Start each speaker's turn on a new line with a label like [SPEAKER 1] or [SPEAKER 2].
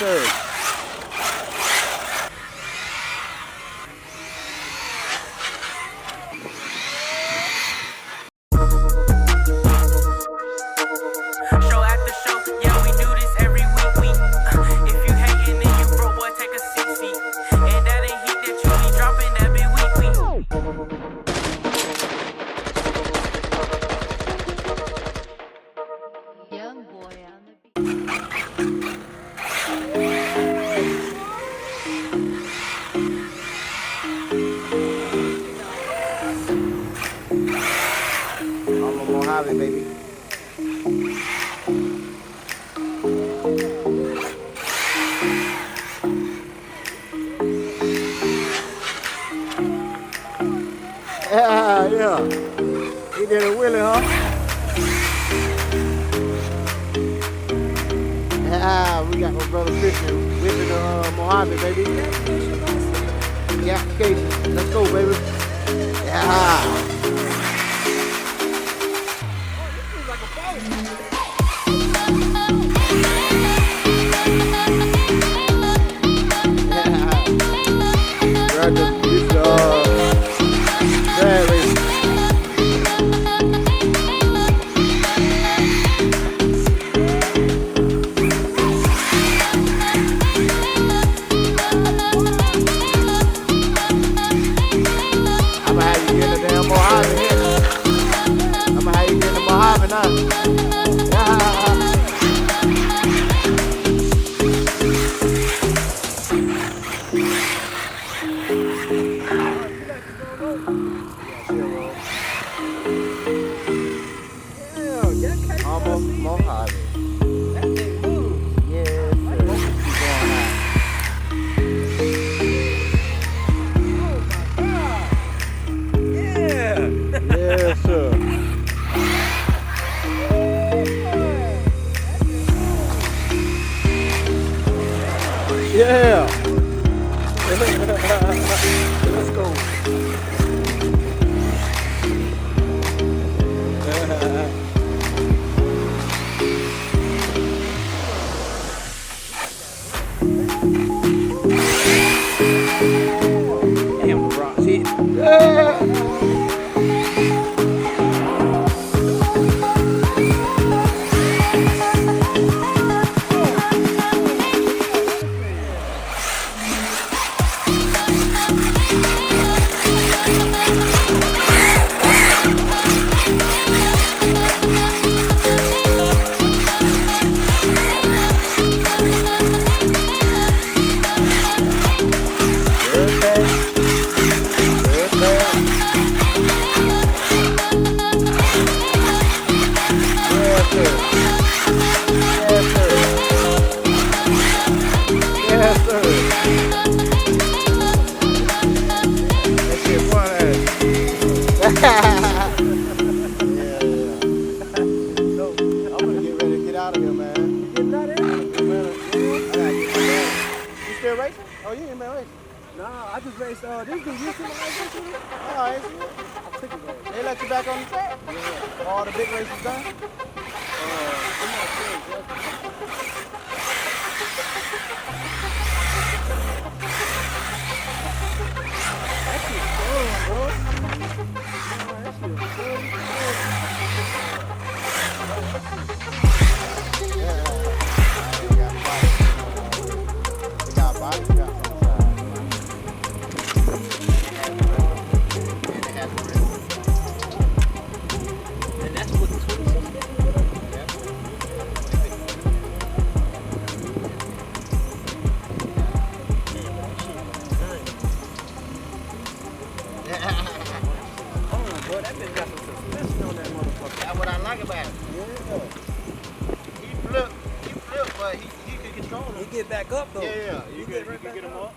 [SPEAKER 1] sir.
[SPEAKER 2] Show after show, yeah, we do this every week. If you hating, then you broke, boy, take a seat. And that ain't heat that you be dropping, that be weak.
[SPEAKER 3] Young boy on the
[SPEAKER 1] Arrma Mojave, baby. Yeah. He did a wheelie, huh? We got my brother Christian whipping the Mojave, baby. The application. Let's go, baby. Yeah. I'ma have you get the damn Mojave here. I'ma have you get the Mojave now. Arrma Mojave.
[SPEAKER 4] That thing move.
[SPEAKER 1] Yes, sir. Keep going high.
[SPEAKER 4] Yeah.
[SPEAKER 1] Yes, sir. Yeah. Let's go.
[SPEAKER 4] Damn, the rocks hit.
[SPEAKER 1] Oh, you ain't been racing?
[SPEAKER 4] Nah, I just raced this dude used to like
[SPEAKER 1] Oh, ain't you?
[SPEAKER 4] I took it back.
[SPEAKER 1] They let you back on the track? Yeah. All the big races done?
[SPEAKER 4] I'm not sure exactly. That shit's fun, bro. That shit's
[SPEAKER 1] They got body straps on the side. And they have the wrist.
[SPEAKER 4] And that's what the 26 is. Oh, boy, that bitch got some suspension on that motherfucker.
[SPEAKER 1] That's what I like about it.
[SPEAKER 4] Yeah.
[SPEAKER 1] He flip, but he can control
[SPEAKER 4] He
[SPEAKER 1] him.
[SPEAKER 4] get back up though.
[SPEAKER 1] Yeah,
[SPEAKER 4] You
[SPEAKER 1] you
[SPEAKER 4] get
[SPEAKER 1] can
[SPEAKER 4] right
[SPEAKER 1] get
[SPEAKER 4] back
[SPEAKER 1] him
[SPEAKER 4] up.
[SPEAKER 1] up.